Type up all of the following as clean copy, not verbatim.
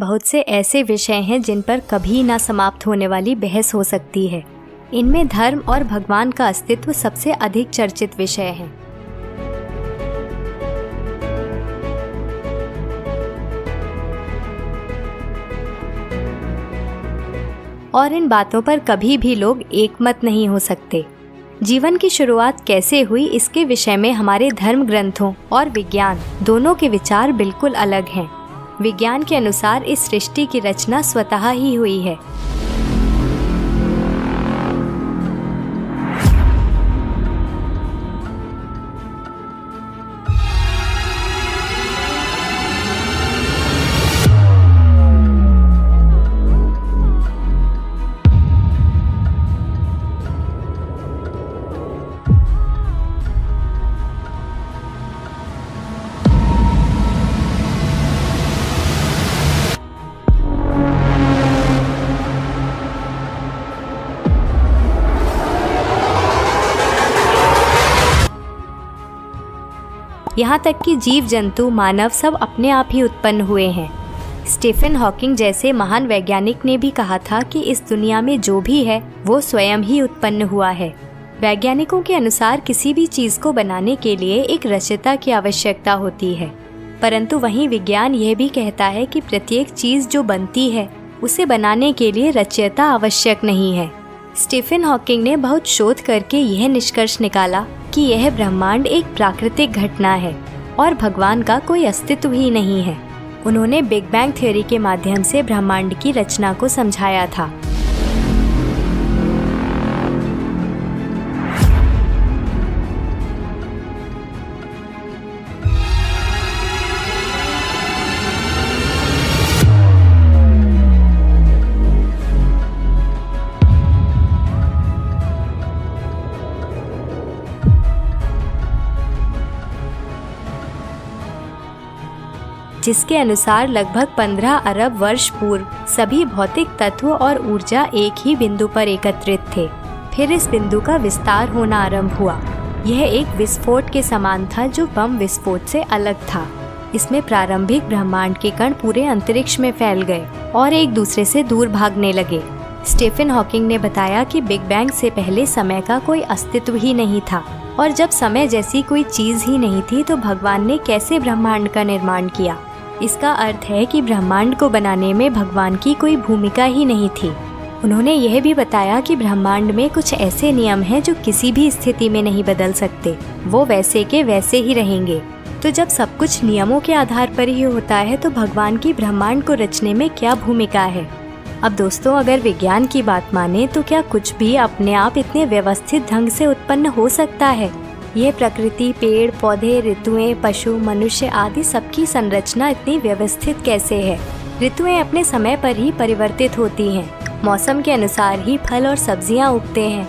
बहुत से ऐसे विषय हैं जिन पर कभी ना समाप्त होने वाली बहस हो सकती है। इनमें धर्म और भगवान का अस्तित्व सबसे अधिक चर्चित विषय है। और इन बातों पर कभी भी लोग एकमत नहीं हो सकते। जीवन की शुरुआत कैसे हुई इसके विषय में हमारे धर्म ग्रंथों और विज्ञान दोनों के विचार बिल्कुल अलग हैं। विज्ञान के अनुसार इस सृष्टि की रचना स्वतः ही हुई है। यहाँ तक कि जीव जंतु मानव सब अपने आप ही उत्पन्न हुए हैं। स्टीफन हॉकिंग जैसे महान वैज्ञानिक ने भी कहा था कि इस दुनिया में जो भी है वो स्वयं ही उत्पन्न हुआ है। वैज्ञानिकों के अनुसार किसी भी चीज को बनाने के लिए एक रचयिता की आवश्यकता होती है, परंतु वहीं विज्ञान यह भी कहता है कि प्रत्येक चीज जो बनती है उसे बनाने के लिए रचयिता आवश्यक नहीं है। स्टीफन हॉकिंग ने बहुत शोध करके यह निष्कर्ष निकाला कि यह ब्रह्मांड एक प्राकृतिक घटना है और भगवान का कोई अस्तित्व ही नहीं है। उन्होंने बिग बैंग थ्योरी के माध्यम से ब्रह्मांड की रचना को समझाया था। जिसके अनुसार लगभग 15 अरब वर्ष पूर्व सभी भौतिक तत्व और ऊर्जा एक ही बिंदु पर एकत्रित थे। फिर इस बिंदु का विस्तार होना आरंभ हुआ। यह एक विस्फोट के समान था जो बम विस्फोट से अलग था। इसमें प्रारंभिक ब्रह्मांड के कण पूरे अंतरिक्ष में फैल गए और एक दूसरे से दूर भागने लगे। स्टीफन हॉकिंग ने बताया कि बिग बैंग से पहले समय का कोई अस्तित्व ही नहीं था, और जब समय जैसी कोई चीज ही नहीं थी तो भगवान ने कैसे ब्रह्मांड का निर्माण किया। इसका अर्थ है कि ब्रह्मांड को बनाने में भगवान की कोई भूमिका ही नहीं थी। उन्होंने यह भी बताया कि ब्रह्मांड में कुछ ऐसे नियम हैं जो किसी भी स्थिति में नहीं बदल सकते, वो वैसे के वैसे ही रहेंगे। तो जब सब कुछ नियमों के आधार पर ही होता है तो भगवान की ब्रह्मांड को रचने में क्या भूमिका है। अब दोस्तों, अगर विज्ञान की बात माने तो क्या कुछ भी अपने आप इतने व्यवस्थित ढंग से उत्पन्न हो सकता है। ये प्रकृति, पेड़ पौधे, ऋतुएं, पशु, मनुष्य आदि सबकी संरचना इतनी व्यवस्थित कैसे है। ऋतुएं अपने समय पर ही परिवर्तित होती हैं। मौसम के अनुसार ही फल और सब्जियां उगते हैं।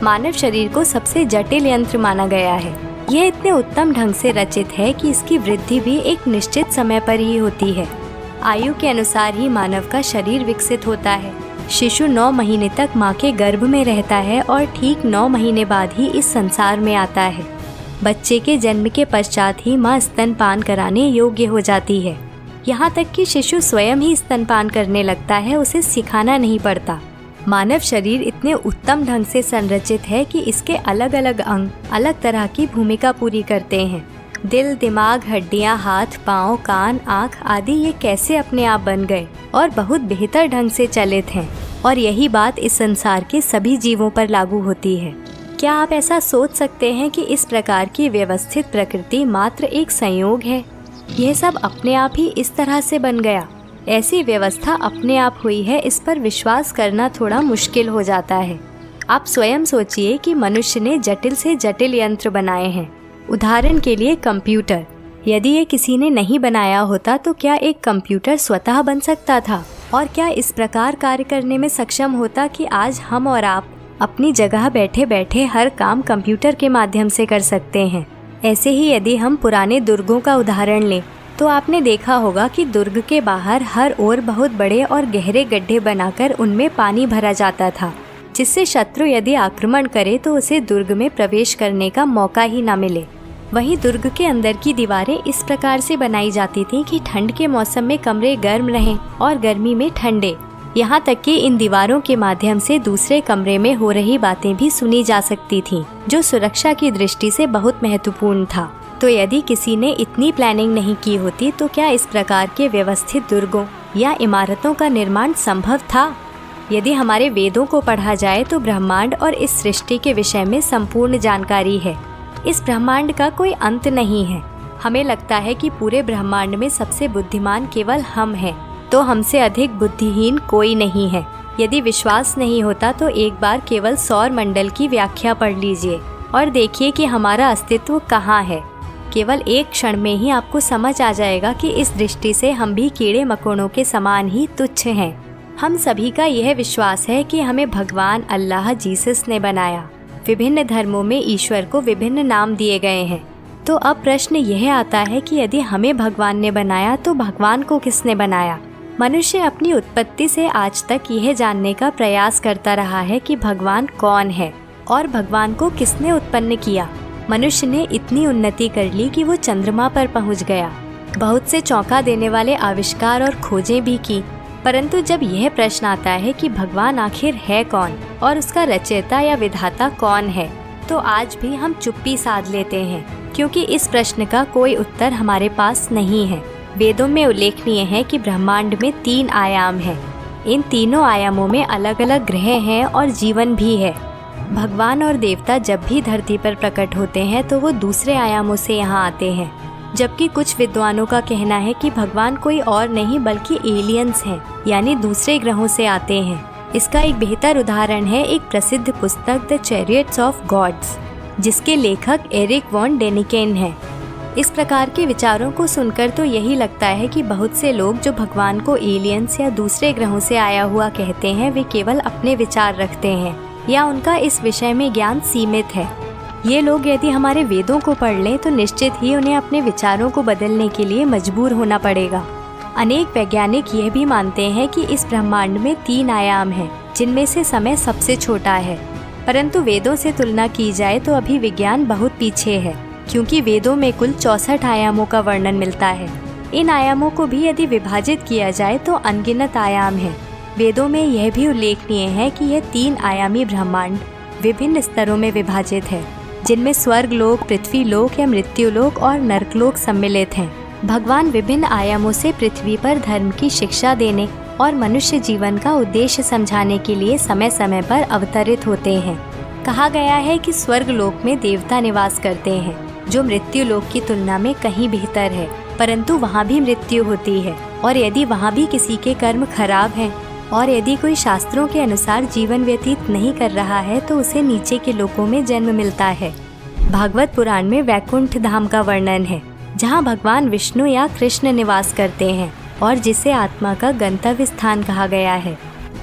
मानव शरीर को सबसे जटिल यंत्र माना गया है। यह इतने उत्तम ढंग से रचित है कि इसकी वृद्धि भी एक निश्चित समय पर ही होती है। आयु के अनुसार ही मानव का शरीर विकसित होता है। शिशु 9 महीने तक माँ के गर्भ में रहता है और ठीक 9 महीने बाद ही इस संसार में आता है। बच्चे के जन्म के पश्चात ही माँ स्तनपान कराने योग्य हो जाती है। यहाँ तक कि शिशु स्वयं ही स्तनपान करने लगता है, उसे सिखाना नहीं पड़ता। मानव शरीर इतने उत्तम ढंग से संरचित है कि इसके अलग अलग अंग अलग तरह की भूमिका पूरी करते हैं। दिल, दिमाग, हड्डियां, हाथ, पाँव, कान, आँख आदि ये कैसे अपने आप बन गए और बहुत बेहतर ढंग से चलित हैं। और यही बात इस संसार के सभी जीवों पर लागू होती है। क्या आप ऐसा सोच सकते हैं कि इस प्रकार की व्यवस्थित प्रकृति मात्र एक संयोग है? यह सब अपने आप ही इस तरह से बन गया। ऐसी व्यवस्था अपने आप हुई है, इस पर विश्वास करना थोड़ा मुश्किल हो जाता है। आप स्वयं सोचिए कि मनुष्य ने जटिल से जटिल यंत्र बनाए हैं। उदाहरण के लिए कंप्यूटर। यदि ये किसी ने नहीं बनाया होता तो क्या एक कंप्यूटर स्वतः बन सकता था? और क्या इस प्रकार कार्य करने में सक्षम होता कि आज हम और आप अपनी जगह बैठे बैठे हर काम कंप्यूटर के माध्यम से कर सकते हैं। ऐसे ही यदि हम पुराने दुर्गों का उदाहरण लें तो आपने देखा होगा कि दुर्ग के बाहर हर ओर बहुत बड़े और गहरे गड्ढे बनाकर उनमें पानी भरा जाता था, जिससे शत्रु यदि आक्रमण करे तो उसे दुर्ग में प्रवेश करने का मौका ही न मिले। वहीं दुर्ग के अंदर की दीवारें इस प्रकार से बनाई जाती थीं कि ठंड के मौसम में कमरे गर्म रहें और गर्मी में ठंडे। यहाँ तक कि इन दीवारों के माध्यम से दूसरे कमरे में हो रही बातें भी सुनी जा सकती थीं, जो सुरक्षा की दृष्टि से बहुत महत्वपूर्ण था। तो यदि किसी ने इतनी प्लानिंग नहीं की होती तो क्या इस प्रकार के व्यवस्थित दुर्गों या इमारतों का निर्माण संभव था? यदि हमारे वेदों को पढ़ा जाए तो ब्रह्मांड और इस सृष्टि के विषय में संपूर्ण जानकारी है। इस ब्रह्मांड का कोई अंत नहीं है। हमें लगता है कि पूरे ब्रह्मांड में सबसे बुद्धिमान केवल हम हैं, तो हमसे अधिक बुद्धिहीन कोई नहीं है। यदि विश्वास नहीं होता तो एक बार केवल सौर मंडल की व्याख्या पढ़ लीजिए और देखिए कि हमारा अस्तित्व कहाँ है। केवल एक क्षण में ही आपको समझ आ जाएगा कि इस दृष्टि से हम भी कीड़े मकोड़ों के समान ही तुच्छ हैं। हम सभी का यह विश्वास है कि हमें भगवान अल्लाह जीसस ने बनाया। विभिन्न धर्मों में ईश्वर को विभिन्न नाम दिए गए हैं। तो अब प्रश्न यह आता है कि यदि हमें भगवान ने बनाया तो भगवान को किसने बनाया? मनुष्य अपनी उत्पत्ति से आज तक यह जानने का प्रयास करता रहा है कि भगवान कौन है और भगवान को किसने उत्पन्न किया। मनुष्य ने इतनी उन्नति कर ली कि वो चंद्रमा पर पहुंच गया। बहुत से चौंका देने वाले आविष्कार और खोजें भी की, परंतु जब यह प्रश्न आता है कि भगवान आखिर है कौन और उसका रचयिता या विधाता कौन है, तो आज भी हम चुप्पी साध लेते हैं, क्योंकि इस प्रश्न का कोई उत्तर हमारे पास नहीं है। वेदों में उल्लेखनीय है कि ब्रह्मांड में 3 आयाम हैं। इन तीनों आयामों में अलग अलग ग्रह हैं और जीवन भी है। भगवान और देवता जब भी धरती पर प्रकट होते हैं तो वो दूसरे आयामों से यहाँ आते हैं, जबकि कुछ विद्वानों का कहना है कि भगवान कोई और नहीं बल्कि एलियंस हैं, यानी दूसरे ग्रहों से आते हैं। इसका एक बेहतर उदाहरण है एक प्रसिद्ध पुस्तक द चैरियट्स ऑफ गॉड्स, जिसके लेखक एरिक वॉन डेनिकेन हैं। इस प्रकार के विचारों को सुनकर तो यही लगता है कि बहुत से लोग जो भगवान को एलियंस या दूसरे ग्रहों से आया हुआ कहते हैं, वे केवल अपने विचार रखते हैं या उनका इस विषय में ज्ञान सीमित है। ये लोग यदि हमारे वेदों को पढ़ लें तो निश्चित ही उन्हें अपने विचारों को बदलने के लिए मजबूर होना पड़ेगा। अनेक वैज्ञानिक यह भी मानते हैं कि इस ब्रह्मांड में 3 आयाम हैं, जिनमें से समय सबसे छोटा है। परंतु वेदों से तुलना की जाए तो अभी विज्ञान बहुत पीछे है, क्योंकि वेदों में कुल 64 आयामों का वर्णन मिलता है। इन आयामों को भी यदि विभाजित किया जाए तो अनगिनत आयाम हैं। वेदों में यह भी उल्लेखनीय है कि यह 3 आयामी ब्रह्मांड विभिन्न स्तरों में विभाजित है, जिनमें स्वर्ग लोक, पृथ्वी लोक या मृत्यु लोक और नरकलोक सम्मिलित हैं। भगवान विभिन्न आयामों से पृथ्वी पर धर्म की शिक्षा देने और मनुष्य जीवन का उद्देश्य समझाने के लिए समय समय पर अवतरित होते हैं। कहा गया है कि स्वर्ग लोक में देवता निवास करते हैं, जो मृत्यु लोक की तुलना में कहीं बेहतर है, परंतु वहाँ भी मृत्यु होती है। और यदि वहाँ भी किसी के कर्म खराब हैं और यदि कोई शास्त्रों के अनुसार जीवन व्यतीत नहीं कर रहा है तो उसे नीचे के लोकों में जन्म मिलता है। भागवत पुराण में वैकुंठ धाम का वर्णन है, जहाँ भगवान विष्णु या कृष्ण निवास करते हैं और जिसे आत्मा का गंतव्य स्थान कहा गया है।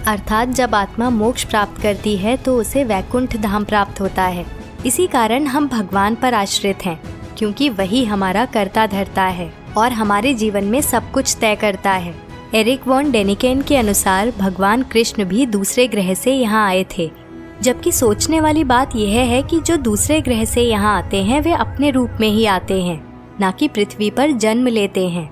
अर्थात जब आत्मा मोक्ष प्राप्त करती है तो उसे वैकुंठ धाम प्राप्त होता है। इसी कारण हम भगवान पर आश्रित हैं, क्योंकि वही हमारा कर्ता धर्ता है और हमारे जीवन में सब कुछ तय करता है। एरिक वॉन डेनिकेन के अनुसार भगवान कृष्ण भी दूसरे ग्रह से यहाँ आए थे, जबकि सोचने वाली बात यह है कि जो दूसरे ग्रह से यहाँ आते हैं वे अपने रूप में ही आते हैं, न कि पृथ्वी पर जन्म लेते हैं।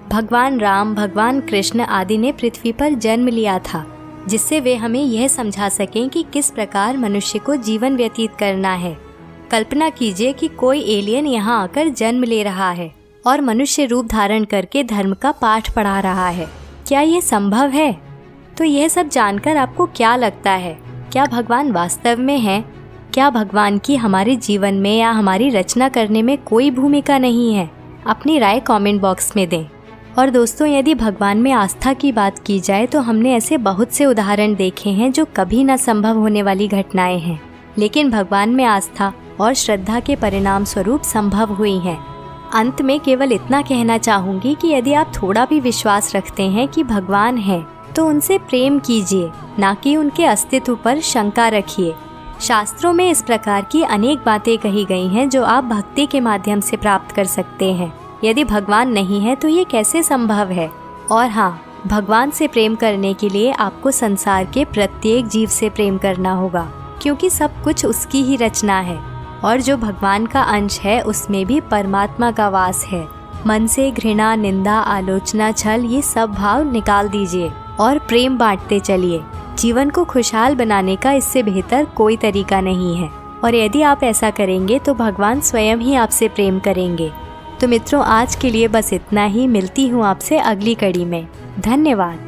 भगवान राम, भगवान कृष्ण आदि ने पृथ्वी पर जन्म लिया था, जिससे वे हमें यह समझा सकें कि किस प्रकार मनुष्य को जीवन व्यतीत करना है। कल्पना कीजिए कि कोई एलियन यहाँ आकर जन्म ले रहा है और मनुष्य रूप धारण करके धर्म का पाठ पढ़ा रहा है। क्या ये संभव है? तो यह सब जानकर आपको क्या लगता है? क्या भगवान वास्तव में है? क्या भगवान की हमारे जीवन में या हमारी रचना करने में कोई भूमिका नहीं है? अपनी राय कमेंट बॉक्स में दें। और दोस्तों, यदि भगवान में आस्था की बात की जाए तो हमने ऐसे बहुत से उदाहरण देखे हैं जो कभी न संभव होने वाली घटनाएं हैं, लेकिन भगवान में आस्था और श्रद्धा के परिणाम स्वरूप संभव हुई हैं। अंत में केवल इतना कहना चाहूँगी कि यदि आप थोड़ा भी विश्वास रखते हैं कि भगवान है तो उनसे प्रेम कीजिए, ना कि उनके अस्तित्व पर शंका रखिए। शास्त्रों में इस प्रकार की अनेक बातें कही गई हैं जो आप भक्ति के माध्यम से प्राप्त कर सकते हैं। यदि भगवान नहीं है तो ये कैसे संभव है? और हाँ, भगवान से प्रेम करने के लिए आपको संसार के प्रत्येक जीव से प्रेम करना होगा, क्योंकि सब कुछ उसकी ही रचना है। और जो भगवान का अंश है उसमें भी परमात्मा का वास है। मन से घृणा, निंदा, आलोचना, छल ये सब भाव निकाल दीजिए और प्रेम बांटते चलिए। जीवन को खुशहाल बनाने का इससे बेहतर कोई तरीका नहीं है और यदि आप ऐसा करेंगे तो भगवान स्वयं ही आपसे प्रेम करेंगे। तो मित्रों, आज के लिए बस इतना ही। मिलती हूँ आपसे अगली कड़ी में। धन्यवाद।